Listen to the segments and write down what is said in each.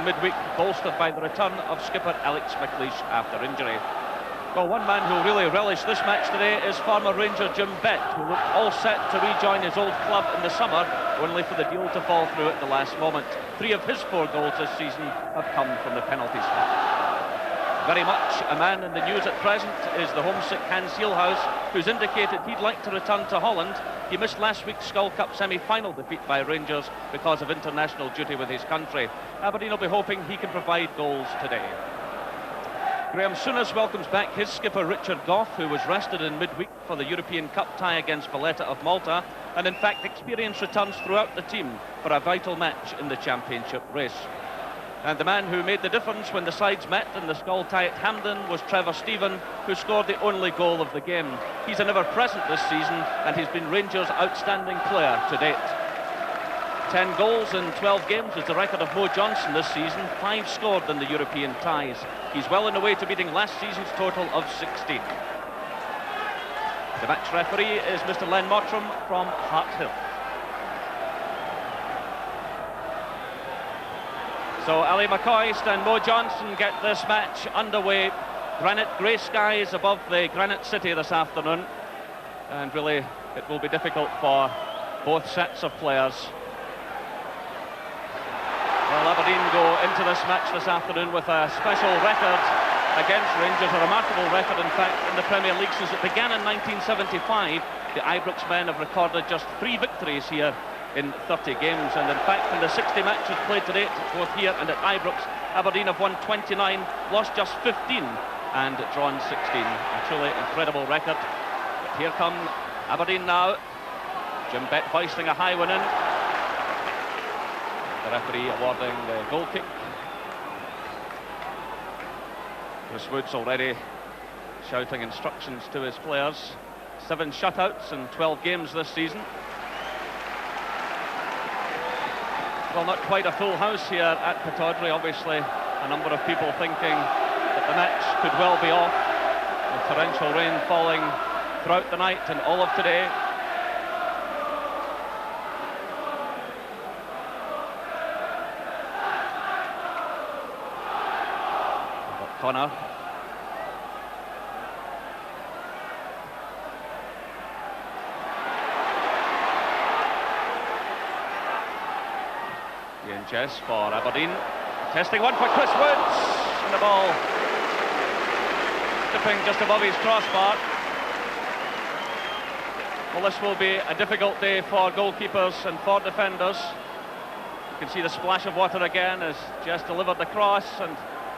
midweek, bolstered by the return of skipper Alex McLeish after injury. Well, one man who'll really relish this match today is former Ranger Jim Bett, who looked all set to rejoin his old club in the summer, only for the deal to fall through at the last moment. 3 of his 4 goals this season have come from the penalty spot. Very much a man in the news at present is the homesick Hans Hielhuis, who's indicated he'd like to return to Holland. He missed last week's Skull Cup semi-final defeat by Rangers because of international duty with his country. Aberdeen will be hoping he can provide goals today. Graham Souness welcomes back his skipper Richard Gough, who was rested in midweek for the European Cup tie against Valletta of Malta, and in fact experience returns throughout the team for a vital match in the championship race. And the man who made the difference when the sides met in the Skull tie at Hampden was Trevor Stephen, who scored the only goal of the game. He's a never-present this season, and he's been Rangers' outstanding player to date. 10 goals in 12 games is the record of Mo Johnson this season, 5 scored in the European ties. He's well on the way to beating last season's total of 16. The match referee is Mr. Len Mottram from Harthill. So Ali McCoist and Mo Johnson get this match underway. Granite grey skies above the Granite City this afternoon, and really it will be difficult for both sets of players. Well, Aberdeen go into this match this afternoon with a special record against Rangers, a remarkable record in fact in the Premier League since it began in 1975. The Ibrox men have recorded just 3 victories here in 30 games, and in fact in the 60 matches played to date, both here and at Ibrox, Aberdeen have won 29, lost just 15 and drawn 16. A truly incredible record. But here come Aberdeen now. Jim Bett hoisting a high one in. The referee awarding the goal kick. Chris Woods already shouting instructions to his players. 7 shutouts in 12 games this season. Well, not quite a full house here at Pittodrie. Obviously, a number of people thinking that the match could well be off. The torrential rain falling throughout the night and all of today. Connor. Ian Jess for Aberdeen. Testing one for Chris Woods. And the ball tipping just above his crossbar. Well, this will be a difficult day for goalkeepers and for defenders. You can see the splash of water again as Jess delivered the cross, and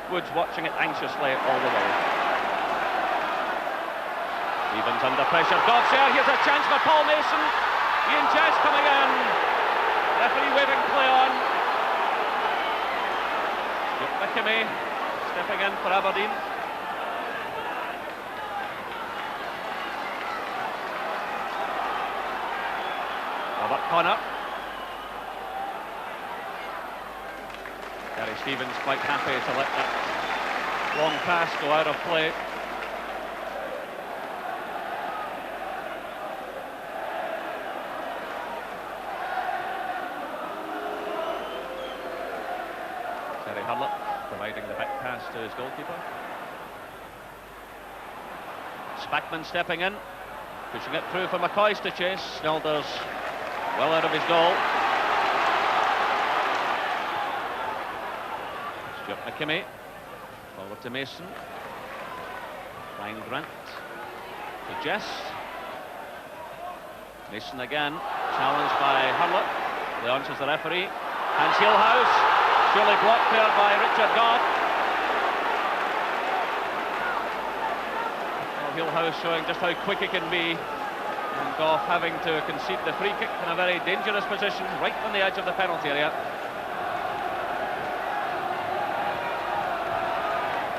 Woods watching it anxiously all the way. Stevens under pressure. Gobbs here. Here's a chance for Paul Mason. Ian Jess coming in. Referee waving play on. McKimmie stepping in for Aberdeen. Robert Connor. Gary Stevens quite happy to let that long pass go out of play. Terry Hurlett providing the back pass to his goalkeeper. Spackman stepping in, pushing it through for McCoist to chase. Snelders well out of his goal. Stuart McKimmie, forward to Mason. Ryan Grant to Jess. Mason again, challenged by Hurlett. He answers the referee. Hans Hielhuis, surely blocked there by Richard Gough. Well, Hielhuis showing just how quick he can be. And Gough having to concede the free kick in a very dangerous position, right on the edge of the penalty area.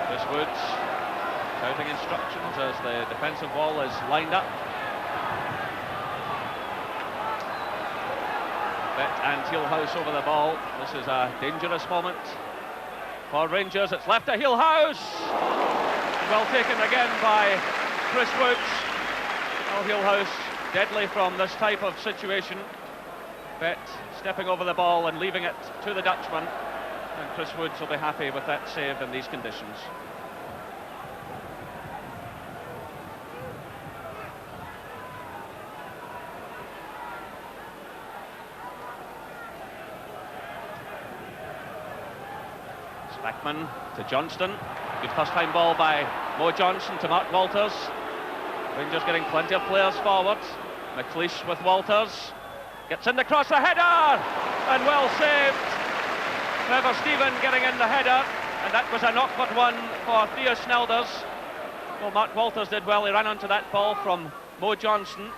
Chris Woods shouting instructions as the defensive wall is lined up. Bett and Hielhuis over the ball. This is a dangerous moment for Rangers. It's left to Hielhuis. Well taken again by Chris Woods. Well, Hielhuis deadly from this type of situation. Bett stepping over the ball and leaving it to the Dutchman. And Chris Woods will be happy with that save in these conditions. Spackman to Johnston. Good first-time ball by Mo Johnson to Mark Walters. Rangers getting plenty of players forward. McLeish with Walters. Gets in the cross, a header! And well saved. Trevor Stephen getting in the header. And that was an awkward one for Theo Snelders. Well, Mark Walters did well. He ran onto that ball from Mo Johnson.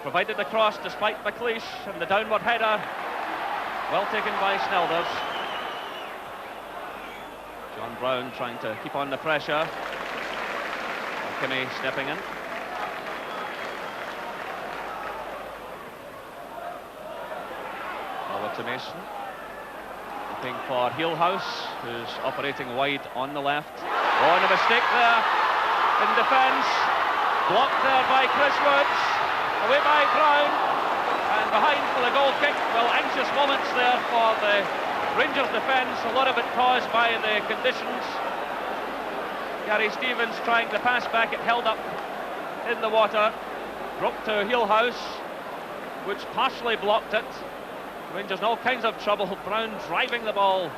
Provided the cross despite McLeish. And the downward header, well taken by Snelders. John Brown trying to keep on the pressure. Kinney stepping in. Over to Mason. Looking for Heelhouse, who's operating wide on the left. Oh, and a mistake there in defence. Blocked there by Chris Woods. Away by Brown. And behind for the goal kick. Well, anxious moments there for the Rangers defence, a lot of it caused by the conditions. Gary Stevens trying to pass back, it held up in the water. Dropped to Heelhouse, which partially blocked it. Rangers in all kinds of trouble. Brown driving the ball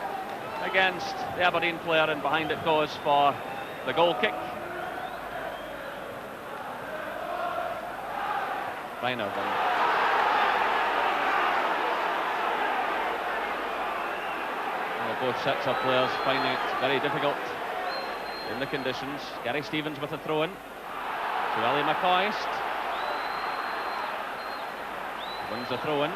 against the Aberdeen player, and behind it goes for the goal kick. Brian Irvine. Both sets of players finding it very difficult in the conditions. Gary Stevens with a throw-in to Ellie McCoist. Wins the throw-in.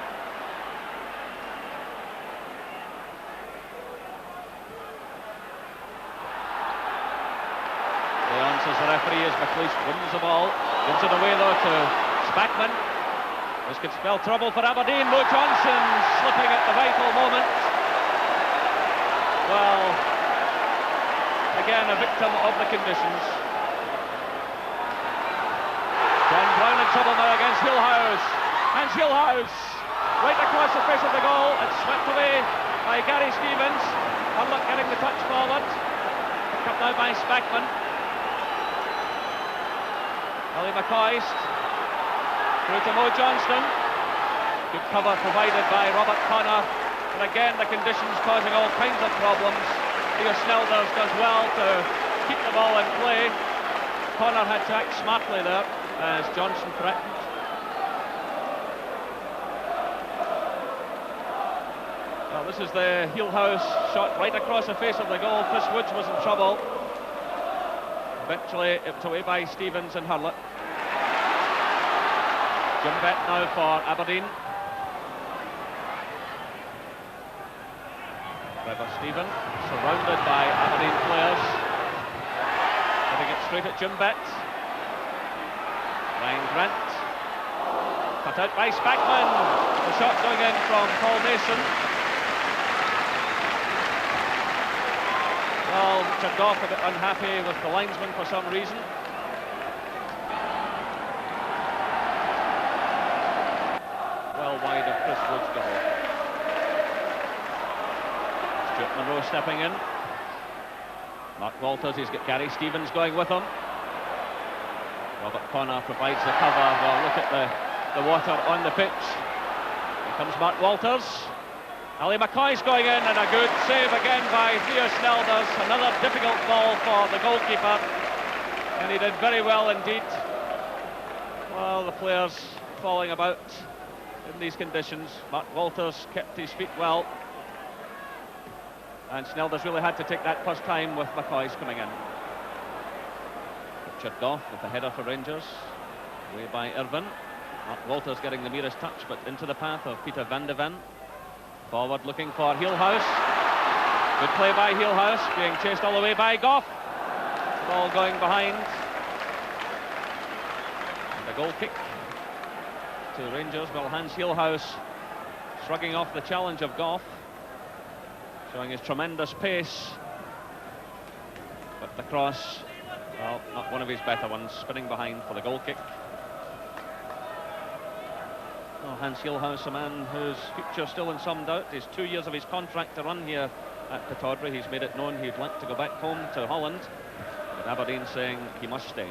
The answers the referee as McLeish wins the ball. Gives it away though to Spackman. This could spell trouble for Aberdeen. Mo Johnson slipping at the vital moment. Well, again, a victim of the conditions. John Brown in trouble now against Heelhouse. And Heelhouse, right across the face of the goal. It's swept away by Gary Stevens. Unluck getting the touch forward. Picked up now by Spackman. Ellie McCoist. Through to Mo Johnston. Good cover provided by Robert Connor. And again, the conditions causing all kinds of problems. Theo Snelders does well to keep the ball in play. Connor had to act smartly there as Johnson threatened. Well, this is the Heelhouse shot right across the face of the goal. Chris Woods was in trouble. Eventually, it was away by Stevens and Hurlett. Jim Bett now for Aberdeen. Trevor Stephen, surrounded by Aberdeen players. Getting it straight at Jim Bett. Ryan Grant. Cut out by Spackman. The shot going in from Paul Mason. Well, Richard Gough a bit unhappy with the linesman for some reason. Well wide of Chris Woods' goal. Stuart Monroe stepping in. Mark Walters, he's got Gary Stevens going with him. Robert Connor provides the cover. Well, look at the water on the pitch. Here comes Mark Walters. Ali McCoy's going in, and a good save again by Theo Snelders. Another difficult ball for the goalkeeper, and he did very well indeed. Well, the players falling about in these conditions. Mark Walters kept his feet well, and Snelders really had to take that first time with McCoy's coming in. Richard Gough with the header for Rangers, away by Irvine. Mark Walters getting the merest touch, but into the path of Peter van de Ven. Forward looking for Heelhouse. Good play by Heelhouse, being chased all the way by Gough. Ball going behind. And a goal kick to Rangers. Well, Hans Heelhouse shrugging off the challenge of Gough, showing his tremendous pace. But the cross, well, not one of his better ones, spinning behind for the goal kick. Well, Hans Heelhouse, a man whose future still in some doubt. His 2 years of his contract to run here at Pittodrie. He's made it known he'd like to go back home to Holland, but Aberdeen saying he must stay.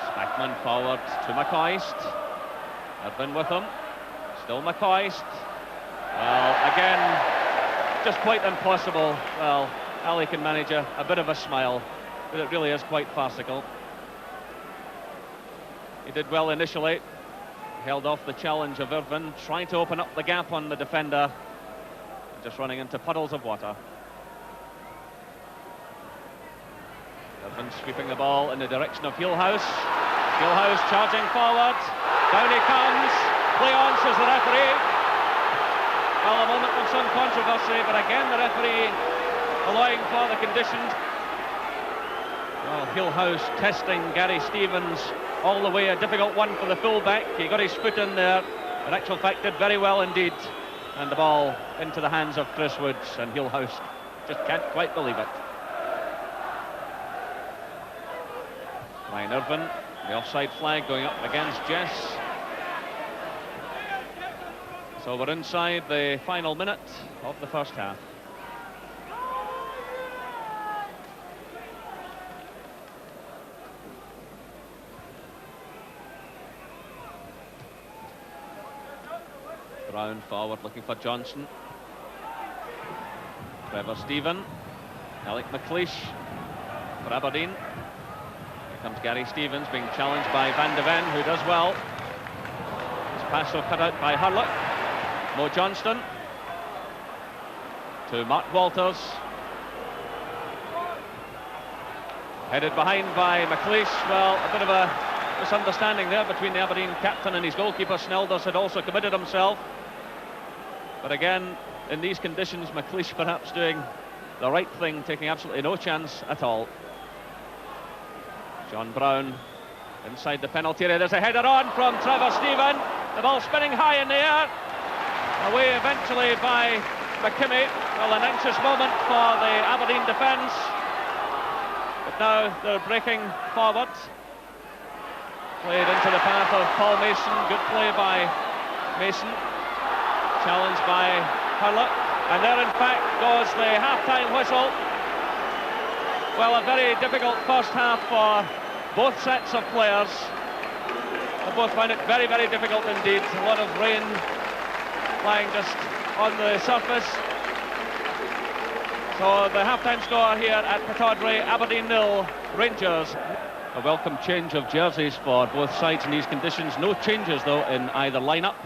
Spackman forward to McCoist. Irvin with him. Still McCoist. Well, again, just quite impossible. Well, Ali can manage a bit of a smile, but it really is quite farcical. He did well initially. Held off the challenge of Irvin, trying to open up the gap on the defender. Just running into puddles of water. Irvin sweeping the ball in the direction of Heelhouse. Heelhouse charging forward. Down he comes. Play on, says the referee. Well, a moment of some controversy, but again the referee allowing for the conditions. Well, Heelhouse testing Gary Stevens all the way, a difficult one for the fullback. He got his foot in there, in actual fact did very well indeed. And the ball into the hands of Chris Woods, and Heelhouse just can't quite believe it. Ryan Irvin, the offside flag going up against Jess. So we're inside the final minute of the first half. Brown forward looking for Johnson. Trevor Stephen. Alec McLeish for Aberdeen. Here comes Gary Stevens being challenged by Van de Ven, who does well. His pass so cut out by Hurlock. Mo Johnston to Mark Walters. Headed behind by McLeish. Well, a bit of a misunderstanding there between the Aberdeen captain and his goalkeeper. Snelders had also committed himself. But again, in these conditions, McLeish perhaps doing the right thing, taking absolutely no chance at all. John Brown inside the penalty area. There's a header on from Trevor Stephen. The ball spinning high in the air. Away eventually by McKimmie. Well, an anxious moment for the Aberdeen defence. But now they're breaking forward. Played into the path of Paul Mason. Good play by Mason. Challenged by Hurlock. And there in fact goes the half-time whistle. Well, a very difficult first half for both sets of players. They both found it very, very difficult indeed. A lot of rain lying just on the surface. So the half-time score here at Pittodrie, Aberdeen 0, Rangers. A welcome change of jerseys for both sides in these conditions. No changes though in either lineup.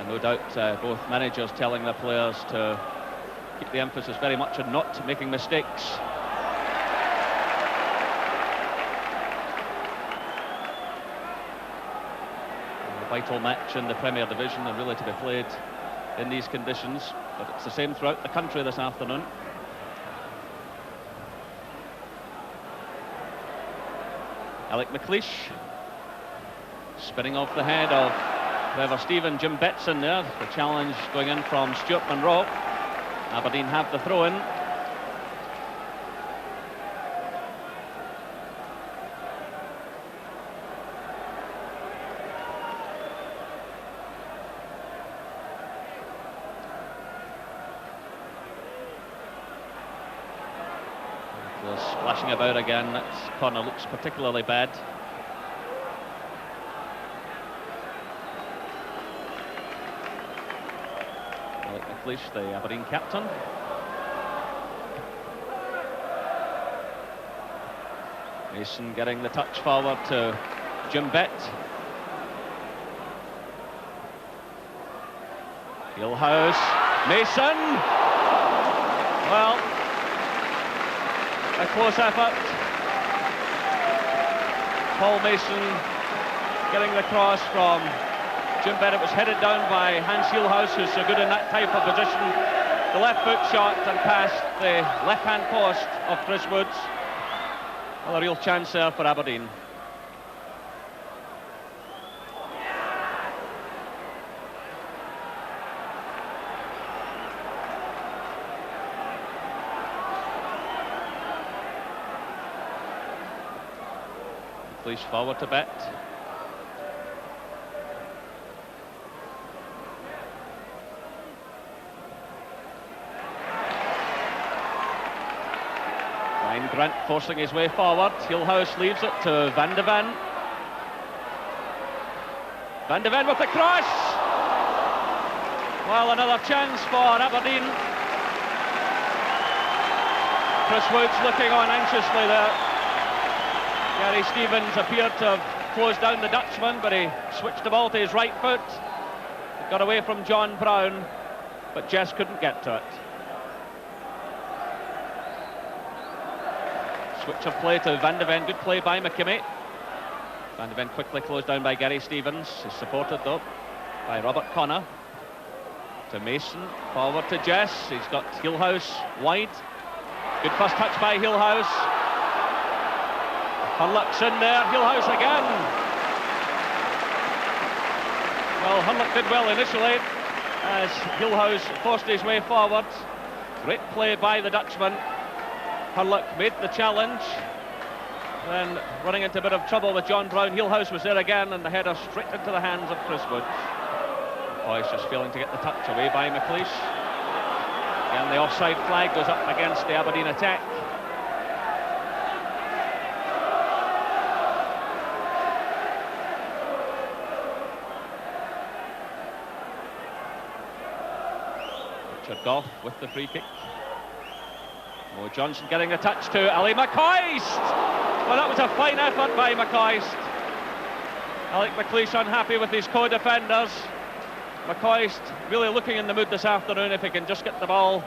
And no doubt both managers telling their players to keep the emphasis very much on not making mistakes. A vital match in the Premier Division and really to be played in these conditions, but it's the same throughout the country this afternoon. Alec McLeish spinning off the head of Trevor Stephen. Jim Betson there. The challenge going in from Stuart Monroe. Aberdeen have the throw-in. They're splashing about again. That corner looks particularly bad. Alec McLeish, the Aberdeen captain. Mason getting the touch forward to Jim Bett. Heelhouse, Mason. Well, a close effort. Paul Mason getting the cross from Jim Bett. It was headed down by Hans Heelhouse, who's so good in that type of position. The left foot shot and past the left-hand post of Chris Woods. Well, a real chance there for Aberdeen. McLeish forward to Bett. Grant forcing his way forward. Hillhouse leaves it to Van de Ven. Van de Ven with the cross. Well, another chance for Aberdeen. Chris Wood's looking on anxiously there. Gary Stevens appeared to have closed down the Dutchman, but he switched the ball to his right foot. It got away from John Brown, but Jess couldn't get to it. Switch of play to Van de Ven. Good play by McKimmie. Van de Ven quickly closed down by Gary Stevens. He's supported though by Robert Connor. To Mason, forward to Jess. He's got Hillhouse wide. Good first touch by Hillhouse. Hurlock's in there. Hillhouse again. Well, Hurlock did well initially as Hillhouse forced his way forward. Great play by the Dutchman. Hurlock made the challenge, then running into a bit of trouble with John Brown. Hillhouse was there again, and the header straight into the hands of Chris Wood. Boyce just failing to get the touch, away by McLeish. Again, the offside flag goes up against the Aberdeen attack. Richard Goff with the free kick. Mo Johnson getting the touch to Ali McCoist. Well, that was a fine effort by McCoist. Alec McLeish unhappy with his co-defenders. McCoist really looking in the mood this afternoon if he can just get the ball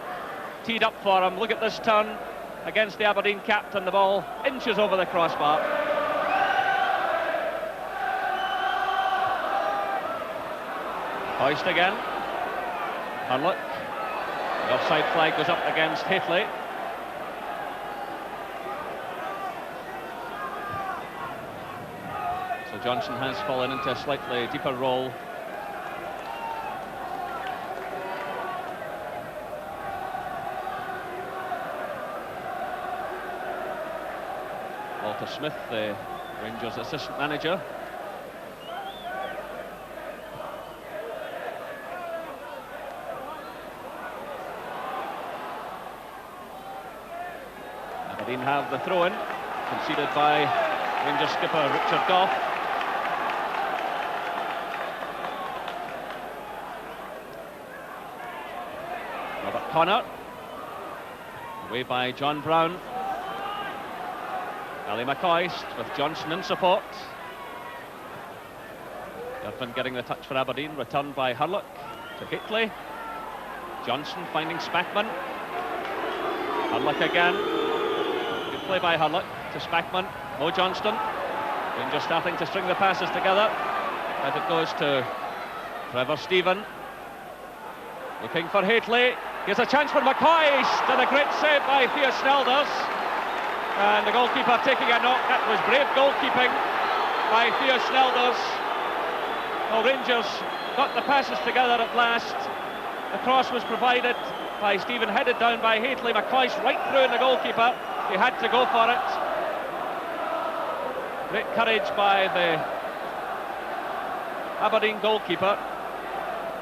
teed up for him. Look at this turn against the Aberdeen captain. The ball inches over the crossbar. Hoist again. Hurlock. The offside flag goes up against Hafley. So Johnson has fallen into a slightly deeper role. Walter Smith, the Rangers assistant manager. Aberdeen have the throw-in, conceded by Rangers skipper Richard Goff. Robert Connor, away by John Brown. Ali McCoist with Johnson in support. Durfin getting the touch for Aberdeen, returned by Hurlock to Haitley. Johnson finding Spackman. Hurlock again. Good play by Hurlock to Spackman. Mo Johnston. Rangers starting to string the passes together. And it goes to Trevor Stephen. Looking for Haitley. Here's a chance for McCoist, and a great save by Theo Snelders. And the goalkeeper taking a knock. That was brave goalkeeping by Theo Snelders. Well, Rangers got the passes together at last. The cross was provided by Stephen, headed down by Haitley. McCoist right through in the goalkeeper. He had to go for it. Great courage by the Aberdeen goalkeeper.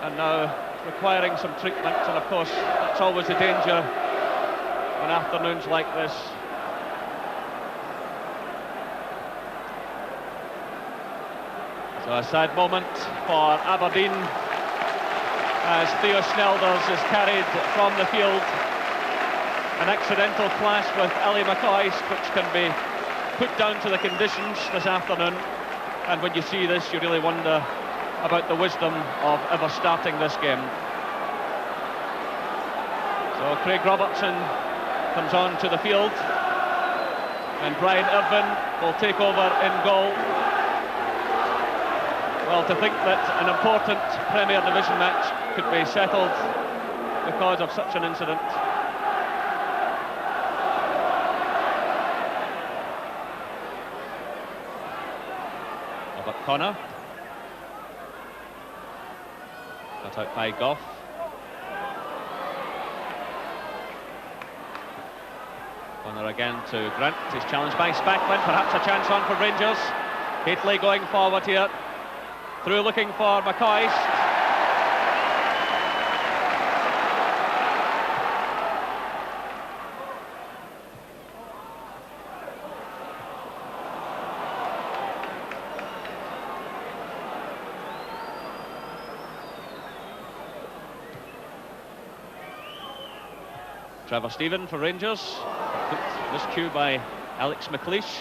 And now requiring some treatment. And of course, that's always a danger on afternoons like this. So a sad moment for Aberdeen as Theo Snelders is carried from the field. An accidental clash with Ali McCoist, which can be put down to the conditions this afternoon. And when you see this, you really wonder about the wisdom of ever starting this game. So Craig Robertson comes on to the field, and Brian Irvin will take over in goal. Well, to think that an important Premier Division match could be settled because of such an incident. Robert Connor. Cut out by Goff. Connor again to Grant. He's challenged by Spackman. Perhaps a chance on for Rangers. Haitley going forward here. Through looking for McCoist. Trevor Stephen for Rangers. Miscue by Alex McLeish.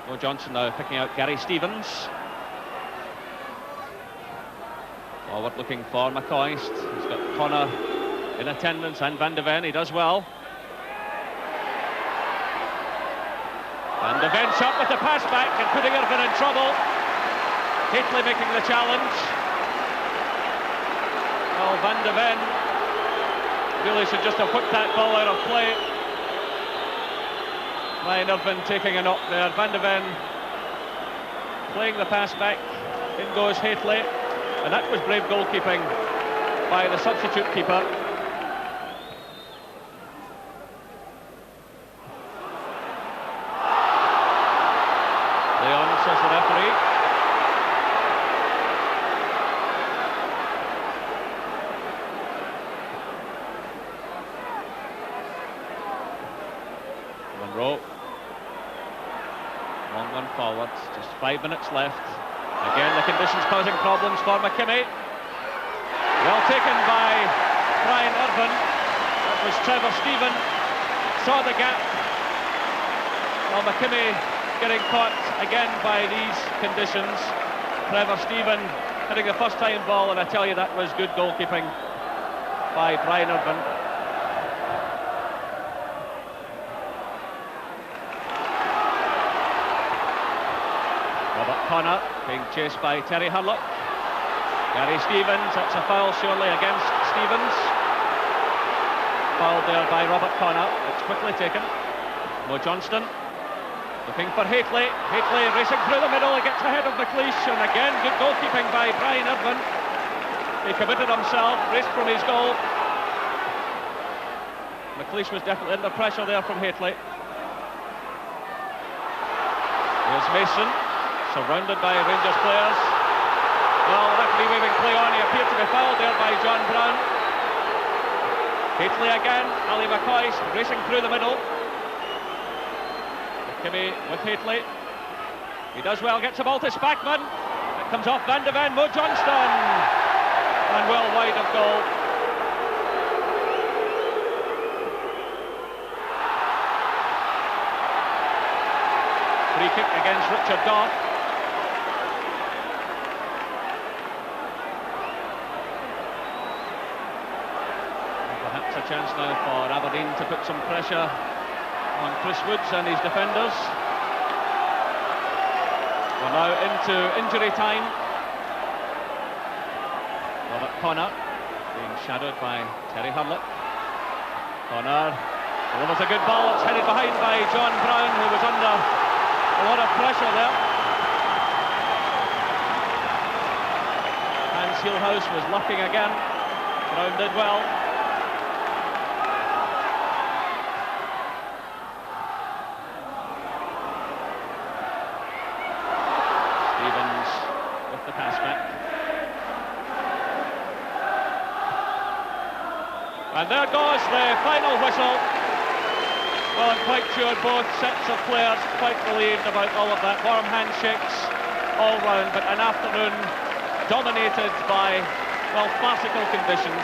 Mo Johnson now picking out Gary Stevens. Forward looking for McCoist. He's got Connor in attendance and Van de Ven. He does well. Van de Ven shot with the pass back and putting Irvine in trouble. Hateley making the challenge. Well, Van de Ven really should just have whipped that ball out of play. Ryan Irvine taking a knock there. Van de Ven playing the pass back. In goes Hateley. And that was brave goalkeeping by the substitute keeper. Leon, says the referee. Monroe. Long one forward. Just 5 minutes left. Again, the conditions causing problems for McKimmie. Well taken by Brian Irvine. That was Trevor Stephen. Saw the gap. Well, McKimmie getting caught again by these conditions. Trevor Stephen hitting the first time ball, and I tell you that was good goalkeeping by Brian Irvine. Robert Connor being chased by Terry Hurlock. Gary Stevens, that's a foul surely against Stevens. Fouled there by Robert Connor. It's quickly taken. Mo Johnston looking for Hateley. Hateley racing through the middle. He gets ahead of McLeish, and again good goalkeeping by Brian Irvine. He committed himself, raced from his goal. McLeish was definitely under pressure there from Hateley. Here's Mason, surrounded by Rangers players. Well, referee waving play on. He appeared to be fouled there by John Brown. Hateley again. Ali McCoist racing through the middle. McKimmie with Hateley. He does well, gets the ball to Spackman. It comes off Van de Ven. Mo Johnston. And well wide of goal. Free kick against Richard Goff. Perhaps a chance now for Aberdeen to put some pressure on Chris Woods and his defenders. We're now into injury time. Robert Connor being shadowed by Terry Hurlock. Connor delivers a good ball. It's headed behind by John Brown, who was under a lot of pressure there. Hans Heelhouse was lurking again. Brown did well. Stevens with the pass back. And there goes the final whistle. Well, I'm quite sure both sets of players quite relieved about all of that. Warm handshakes all round, but an afternoon dominated by, well, farcical conditions.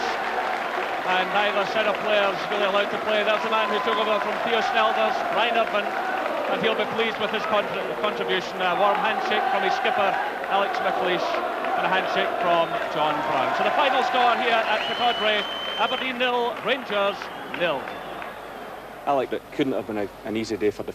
And neither set of players really allowed to play. There's a man who took over from Theo Snelders, Brian Irvine, and he'll be pleased with his contribution. A warm handshake from his skipper, Alex McLeish, and a handshake from John Brown. So the final score here at Pittodrie, Aberdeen 0, Rangers 0. Alec, that couldn't have been an easy day for the